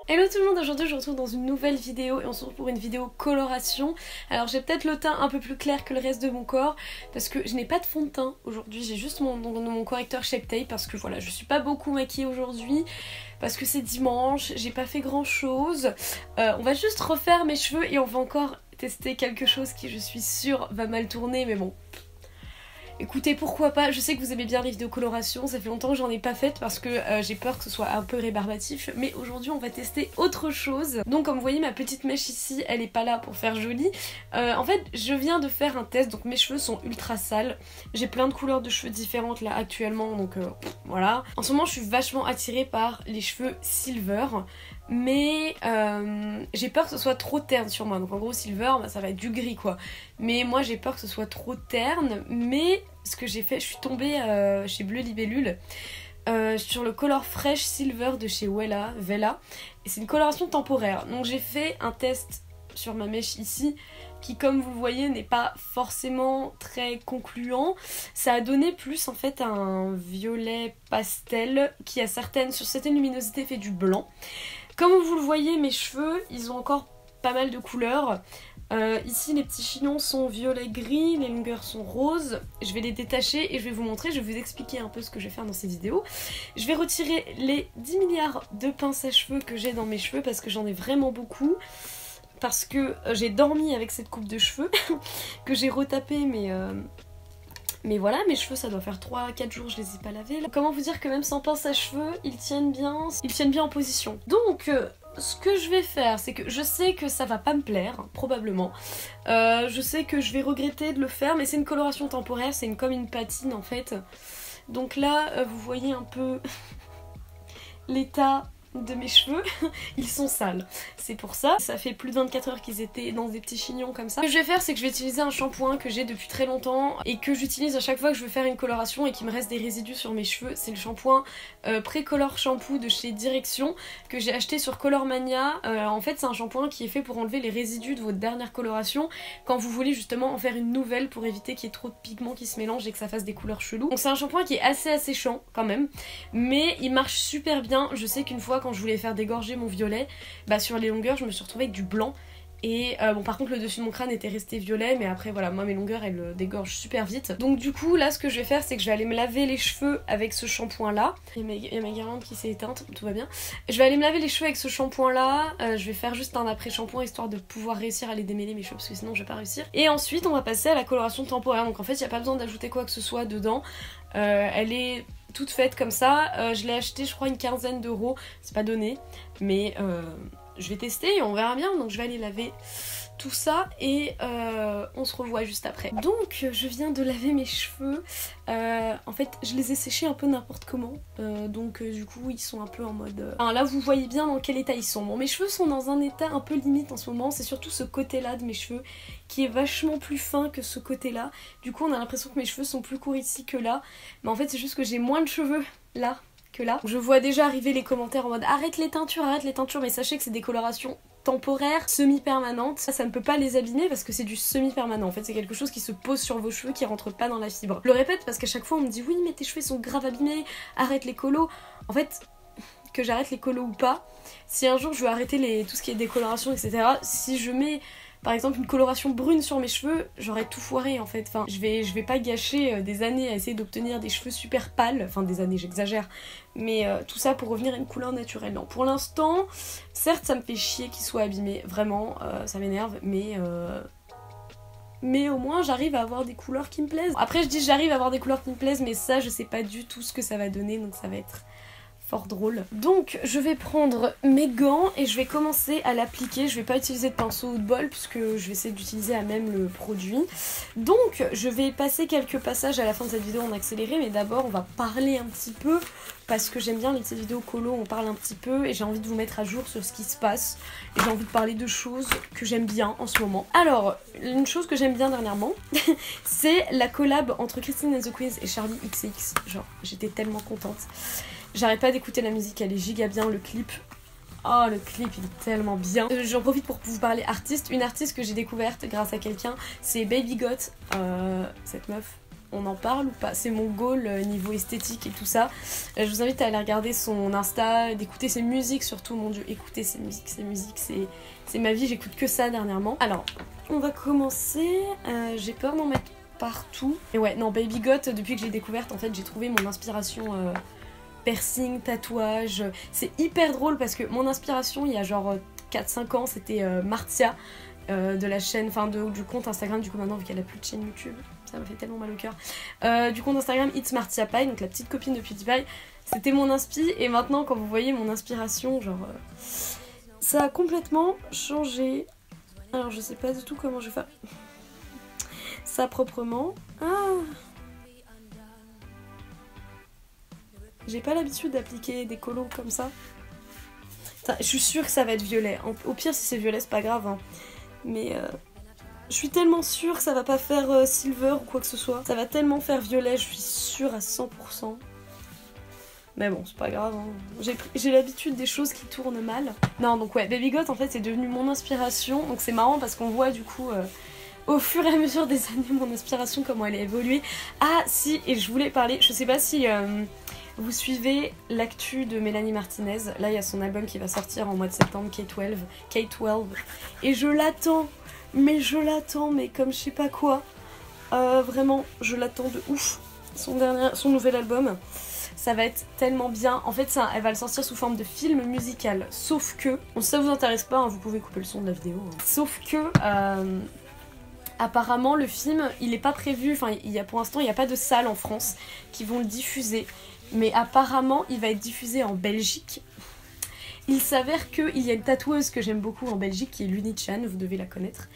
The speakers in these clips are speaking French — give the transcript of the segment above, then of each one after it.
Hello tout le monde, aujourd'hui je vous retrouve dans une nouvelle vidéo et on se retrouve pour une vidéo coloration. Alors j'ai peut-être le teint un peu plus clair que le reste de mon corps parce que je n'ai pas de fond de teint aujourd'hui, j'ai juste mon correcteur Shape Tape parce que voilà, je suis pas beaucoup maquillée aujourd'hui parce que c'est dimanche, j'ai pas fait grand chose. On va juste refaire mes cheveux et on va encore tester quelque chose qui je suis sûre va mal tourner, mais bon. Écoutez, pourquoi pas, je sais que vous aimez bien les vidéos coloration, ça fait longtemps que j'en ai pas faites parce que j'ai peur que ce soit un peu rébarbatif, mais aujourd'hui on va tester autre chose. Donc comme vous voyez, ma petite mèche ici, elle est pas là pour faire joli. En fait, je viens de faire un test, donc mes cheveux sont ultra sales. J'ai plein de couleurs de cheveux différentes là actuellement, donc voilà. En ce moment, je suis vachement attirée par les cheveux silver. Mais j'ai peur que ce soit trop terne sur moi, donc en gros silver bah, ça va être du gris quoi, mais moi j'ai peur que ce soit trop terne. Mais ce que j'ai fait, je suis tombée chez Bleu Libellule sur le Color Fresh Silver de chez Wella, et c'est une coloration temporaire, donc j'ai fait un test sur ma mèche ici qui, comme vous le voyez, n'est pas forcément très concluant. Ça a donné plus en fait un violet pastel qui a sur certaines luminosités fait du blanc. Comme vous le voyez, mes cheveux, ils ont encore pas mal de couleurs. Ici, les petits chignons sont violet-gris, les longueurs sont roses. Je vais les détacher et je vais vous montrer, je vais vous expliquer un peu ce que je vais faire dans cette vidéo. Je vais retirer les 10 milliards de pinces à cheveux que j'ai dans mes cheveux parce que j'en ai vraiment beaucoup. Parce que j'ai dormi avec cette coupe de cheveux que j'ai retapée, mais voilà, mes cheveux ça doit faire 3-4 jours, je les ai pas lavés. Là. Comment vous dire que même sans pince à cheveux, ils tiennent bien en position. Donc ce que je vais faire, c'est que je sais que ça va pas me plaire, probablement. Je sais que je vais regretter de le faire, mais c'est une coloration temporaire, c'est comme une patine en fait. Donc là, vous voyez un peu l'état de mes cheveux, ils sont sales. C'est pour ça, ça fait plus de 24 heures qu'ils étaient dans des petits chignons comme ça. Ce que je vais faire, c'est que je vais utiliser un shampoing que j'ai depuis très longtemps et que j'utilise à chaque fois que je veux faire une coloration et qu'il me reste des résidus sur mes cheveux. C'est le shampoing Pré-Color Shampoo de chez Direction que j'ai acheté sur Colormania. En fait, c'est un shampoing qui est fait pour enlever les résidus de votre dernière coloration quand vous voulez justement en faire une nouvelle pour éviter qu'il y ait trop de pigments qui se mélangent et que ça fasse des couleurs cheloues. Donc c'est un shampoing qui est assez asséchant quand même, mais il marche super bien. Je sais qu'une fois quand je voulais faire dégorger mon violet, bah sur les longueurs je me suis retrouvée avec du blanc et bon par contre le dessus de mon crâne était resté violet, mais après voilà, moi mes longueurs elles dégorgent super vite. Donc du coup là ce que je vais faire, c'est que je vais aller me laver les cheveux avec ce shampoing là. Il y a ma guirlande qui s'est éteinte, tout va bien. Je vais aller me laver les cheveux avec ce shampoing là, je vais faire juste un après shampoing histoire de pouvoir réussir à les démêler mes cheveux parce que sinon je vais pas réussir. Et ensuite on va passer à la coloration temporaire, donc en fait il n'y a pas besoin d'ajouter quoi que ce soit dedans, elle est toute faite comme ça. Je l'ai acheté je crois une quinzaine d'euros, c'est pas donné, mais je vais tester et on verra bien. Donc je vais aller laver tout ça et on se revoit juste après. Donc je viens de laver mes cheveux, en fait je les ai séchés un peu n'importe comment, donc du coup ils sont un peu en mode... Enfin, là vous voyez bien dans quel état ils sont. Bon, mes cheveux sont dans un état un peu limite en ce moment, c'est surtout ce côté là de mes cheveux qui est vachement plus fin que ce côté là. Du coup on a l'impression que mes cheveux sont plus courts ici que là, mais en fait c'est juste que j'ai moins de cheveux là que là. Je vois déjà arriver les commentaires en mode arrête les teintures, mais sachez que c'est des colorations temporaires, semi-permanentes. Ça ne peut pas les abîmer parce que c'est du semi-permanent. En fait, c'est quelque chose qui se pose sur vos cheveux, qui rentre pas dans la fibre. Je le répète parce qu'à chaque fois on me dit oui mais tes cheveux sont grave abîmés, arrête les colos. En fait, que j'arrête les colos ou pas, si un jour je veux arrêter tout ce qui est décoloration, etc., si je mets par exemple une coloration brune sur mes cheveux, j'aurais tout foiré en fait. Enfin, je vais pas gâcher des années à essayer d'obtenir des cheveux super pâles, enfin des années j'exagère, mais tout ça pour revenir à une couleur naturelle. Non, pour l'instant, certes ça me fait chier qu'ils soient abîmés, vraiment, ça m'énerve, mais au moins j'arrive à avoir des couleurs qui me plaisent. Après je dis j'arrive à avoir des couleurs qui me plaisent, mais ça je sais pas du tout ce que ça va donner, donc ça va être fort drôle. Donc je vais prendre mes gants et je vais commencer à l'appliquer. Je vais pas utiliser de pinceau ou de bol puisque je vais essayer d'utiliser à même le produit. Donc je vais passer quelques passages à la fin de cette vidéo en accéléré, mais d'abord on va parler un petit peu parce que j'aime bien les petites vidéos colo, on parle un petit peu et j'ai envie de vous mettre à jour sur ce qui se passe et j'ai envie de parler de choses que j'aime bien en ce moment. Alors, une chose que j'aime bien dernièrement c'est la collab entre Christine and the Queens et Charli XCX. Genre, j'étais tellement contente. J'arrête pas d'écouter la musique, elle est giga bien, le clip. Oh, le clip, il est tellement bien. J'en profite pour vous parler artiste. Une artiste que j'ai découverte grâce à quelqu'un, c'est Baby Got. Cette meuf, on en parle ou pas? C'est mon goal niveau esthétique et tout ça. Je vous invite à aller regarder son Insta, d'écouter ses musiques surtout, mon dieu, écoutez ses musiques, c'est ma vie, j'écoute que ça dernièrement. Alors, on va commencer, j'ai peur d'en mettre partout. Et ouais, non, Baby Got, depuis que j'ai découverte, en fait, j'ai trouvé mon inspiration piercing, tatouage. C'est hyper drôle parce que mon inspiration, il y a genre 4-5 ans, c'était Martia. De la chaîne, enfin du compte Instagram, du coup maintenant vu qu'elle a plus de chaîne YouTube, ça me fait tellement mal au cœur, du compte Instagram It's Martia Pie, donc la petite copine de PewDiePie, c'était mon inspi, et maintenant quand vous voyez mon inspiration, genre ça a complètement changé. Alors je sais pas du tout comment je vais faire ça proprement. J'ai pas l'habitude d'appliquer des colos comme ça. Je suis sûre que ça va être violet, au pire si c'est violet c'est pas grave hein. Mais je suis tellement sûre que ça va pas faire silver ou quoi que ce soit. Ça va tellement faire violet, je suis sûre à 100%. Mais bon, c'est pas grave, hein. J'ai l'habitude des choses qui tournent mal. Non, donc ouais, Baby Got en fait c'est devenu mon inspiration. Donc c'est marrant parce qu'on voit du coup au fur et à mesure des années mon inspiration, comment elle a évolué. Ah si, et je voulais parler, je sais pas si vous suivez l'actu de Mélanie Martinez. Là il y a son album qui va sortir en mois de septembre, K12. Et je l'attends, mais comme je sais pas quoi. Vraiment, je l'attends de ouf. Son nouvel album. Ça va être tellement bien. En fait, elle va le sortir sous forme de film musical. Sauf que, si ça vous intéresse pas, hein, vous pouvez couper le son de la vidéo. Hein. Sauf que, apparemment, le film, il est pas prévu. Enfin, pour l'instant, il n'y a pas de salle en France qui vont le diffuser. Mais apparemment, il va être diffusé en Belgique. Il s'avère qu'il y a une tatoueuse que j'aime beaucoup en Belgique qui est Luni-chan, vous devez la connaître.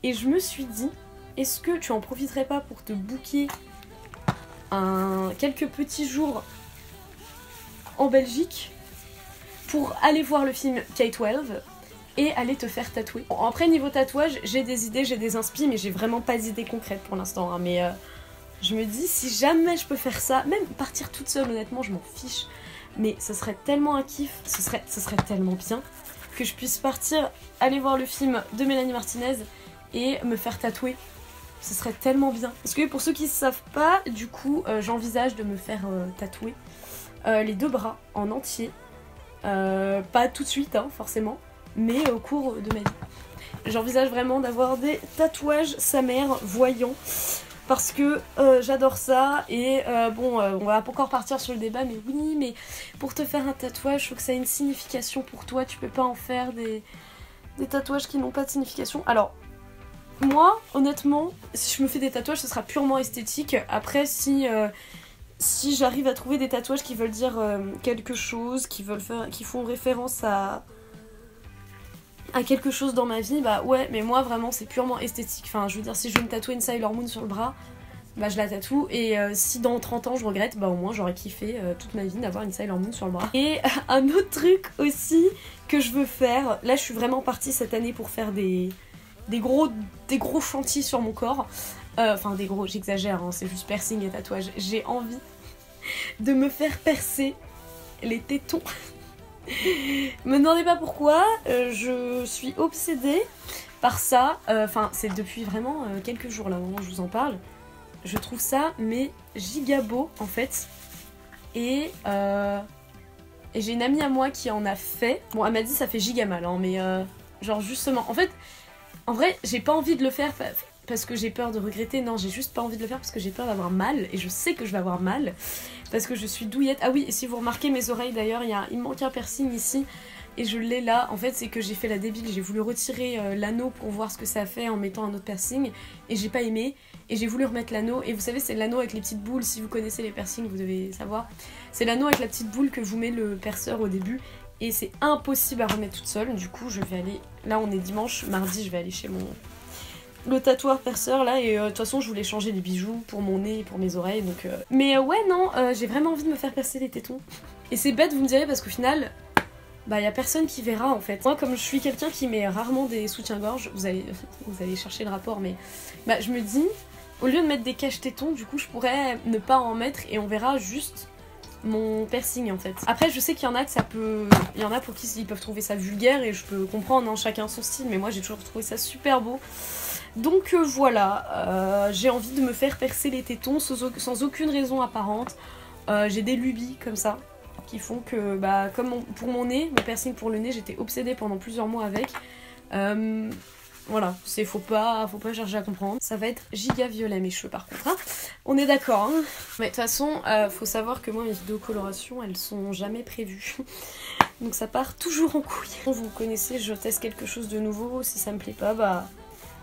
Et je me suis dit, est-ce que tu en profiterais pas pour te booker quelques petits jours en Belgique pour aller voir le film K12 et aller te faire tatouer. Bon, après niveau tatouage, j'ai des idées, j'ai des inspi, mais j'ai vraiment pas d'idées concrètes pour l'instant. Hein, mais je me dis, si jamais je peux faire ça, même partir toute seule, honnêtement, je m'en fiche. Mais ce serait tellement un kiff, ce serait tellement bien que je puisse partir, aller voir le film de Mélanie Martinez et me faire tatouer. Ce serait tellement bien. Parce que pour ceux qui ne savent pas, du coup, j'envisage de me faire tatouer les 2 bras en entier. Pas tout de suite, hein, forcément, mais au cours de ma vie. J'envisage vraiment d'avoir des tatouages sa mère voyants. Parce que j'adore ça et bon, on va pas encore partir sur le débat, mais oui, mais pour te faire un tatouage, il faut que ça ait une signification pour toi, tu peux pas en faire des tatouages qui n'ont pas de signification. Alors, moi, honnêtement, si je me fais des tatouages, ce sera purement esthétique. Après, si j'arrive à trouver des tatouages qui veulent dire quelque chose, qui font référence à quelque chose dans ma vie, bah ouais, mais moi vraiment c'est purement esthétique. Enfin, je veux dire, si je veux me tatouer une Sailor Moon sur le bras, bah je la tatoue. Et si dans 30 ans je regrette, bah au moins j'aurais kiffé toute ma vie d'avoir une Sailor Moon sur le bras. Et un autre truc aussi que je veux faire, là je suis vraiment partie cette année pour faire des gros chantiers sur mon corps. Enfin des gros, j'exagère, hein, c'est juste piercing et tatouage. J'ai envie de me faire percer les tétons. Me demandez pas pourquoi, je suis obsédée par ça. Enfin, c'est depuis vraiment quelques jours là, au moment où je vous en parle. Je trouve ça, mais giga beau en fait. Et j'ai une amie à moi qui en a fait. Bon, elle m'a dit ça fait giga mal, hein, mais genre justement. En fait, en vrai, j'ai pas envie de le faire parce que j'ai peur de regretter. Non, j'ai juste pas envie de le faire parce que j'ai peur d'avoir mal. Et je sais que je vais avoir mal. Parce que je suis douillette. Ah oui, et si vous remarquez mes oreilles d'ailleurs, il me manque un piercing ici. Et je l'ai là. En fait, c'est que j'ai fait la débile. J'ai voulu retirer l'anneau pour voir ce que ça fait en mettant un autre piercing. Et j'ai pas aimé. Et j'ai voulu remettre l'anneau. Et vous savez, c'est l'anneau avec les petites boules. Si vous connaissez les piercings, vous devez savoir. C'est l'anneau avec la petite boule que vous met le perceur au début. Et c'est impossible à remettre toute seule. Du coup, je vais aller... Là, on est dimanche. Mardi, je vais aller chez le tatoueur perceur là, et de toute façon je voulais changer les bijoux pour mon nez et pour mes oreilles, donc mais ouais, non, j'ai vraiment envie de me faire percer les tétons. Et c'est bête, vous me direz, parce qu'au final, bah y a personne qui verra en fait. Moi, comme je suis quelqu'un qui met rarement des soutiens-gorge, vous allez chercher le rapport, mais bah je me dis, au lieu de mettre des caches tétons, du coup je pourrais ne pas en mettre et on verra juste mon piercing en fait. Après je sais qu'il y en a que ça peut... Il y en a pour qui ils peuvent trouver ça vulgaire et je peux comprendre, hein, chacun son style, mais moi j'ai toujours trouvé ça super beau. Donc voilà, j'ai envie de me faire percer les tétons sans aucune raison apparente. J'ai des lubies comme ça qui font que, bah, comme pour mon nez, mon piercing pour le nez, j'étais obsédée pendant plusieurs mois avec. Voilà, faut pas chercher à comprendre. Ça va être giga violet mes cheveux par contre, hein. On est d'accord, hein. Mais de toute façon, faut savoir que moi mes vidéos coloration, elles sont jamais prévues. Donc ça part toujours en couille. Vous connaissez, je teste quelque chose de nouveau, si ça me plaît pas, bah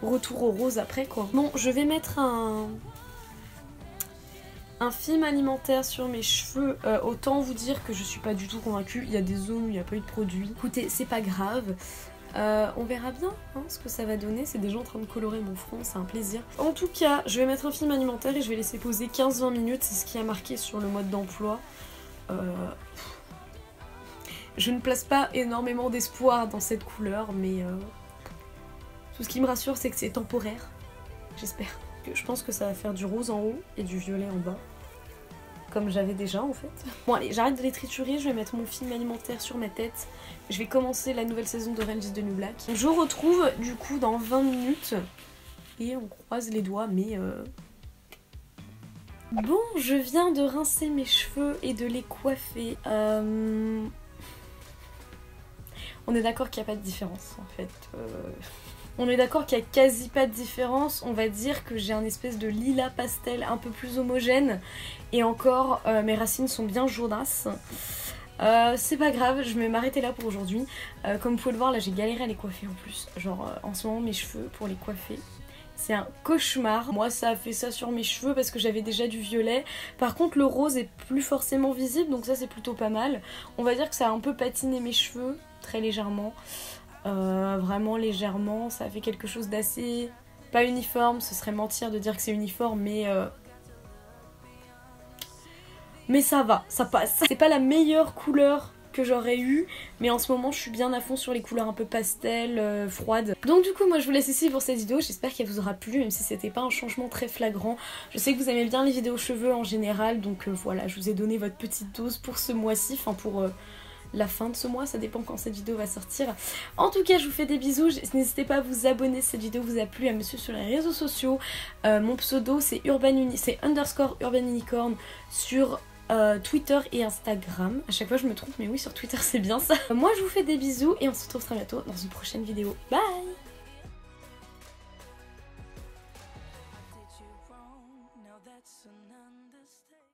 retour au rose après quoi. Bon, je vais mettre un film alimentaire sur mes cheveux. Autant vous dire que je suis pas du tout convaincue, il y a des zones où il n'y a pas eu de produit. Écoutez, c'est pas grave. On verra bien hein, ce que ça va donner. C'est déjà en train de colorer mon front, c'est un plaisir. En tout cas, je vais mettre un film alimentaire et je vais laisser poser 15-20 minutes. C'est ce qui a marqué sur le mode d'emploi. Je ne place pas énormément d'espoir dans cette couleur, mais tout ce qui me rassure, c'est que c'est temporaire. J'espère. Je pense que ça va faire du rose en haut et du violet en bas. Comme j'avais déjà en fait. Bon allez, j'arrête de les triturer, je vais mettre mon film alimentaire sur ma tête. Je vais commencer la nouvelle saison d'Orange is the New Black. Je vous retrouve du coup dans 20 minutes. Et on croise les doigts, mais Bon, je viens de rincer mes cheveux et de les coiffer. On est d'accord qu'il n'y a pas de différence en fait. On est d'accord qu'il n'y a quasi pas de différence. On va dire que j'ai un espèce de lilas pastel un peu plus homogène. Et encore, mes racines sont bien jaunasses. C'est pas grave, je vais m'arrêter là pour aujourd'hui. Comme vous pouvez le voir, là j'ai galéré à les coiffer en plus. Genre en ce moment mes cheveux pour les coiffer, c'est un cauchemar. Moi ça a fait ça sur mes cheveux parce que j'avais déjà du violet. Par contre le rose est plus forcément visible, donc ça c'est plutôt pas mal. On va dire que ça a un peu patiné mes cheveux, très légèrement. Vraiment légèrement, ça a fait quelque chose d'assez pas uniforme, ce serait mentir de dire que c'est uniforme, mais ça va, ça passe. C'est pas la meilleure couleur que j'aurais eu, mais en ce moment je suis bien à fond sur les couleurs un peu pastel, froides. Donc du coup moi je vous laisse ici pour cette vidéo, j'espère qu'elle vous aura plu, même si c'était pas un changement très flagrant. Je sais que vous aimez bien les vidéos cheveux en général, donc voilà, je vous ai donné votre petite dose pour ce mois-ci, enfin pour la fin de ce mois, ça dépend quand cette vidéo va sortir. En tout cas je vous fais des bisous, n'hésitez pas à vous abonner si cette vidéo vous a plu, à me suivre sur les réseaux sociaux. Mon pseudo c'est _urbanunicorn sur Twitter et Instagram. À chaque fois je me trompe, mais oui sur Twitter c'est bien ça. Moi je vous fais des bisous et on se retrouve très bientôt dans une prochaine vidéo. Bye.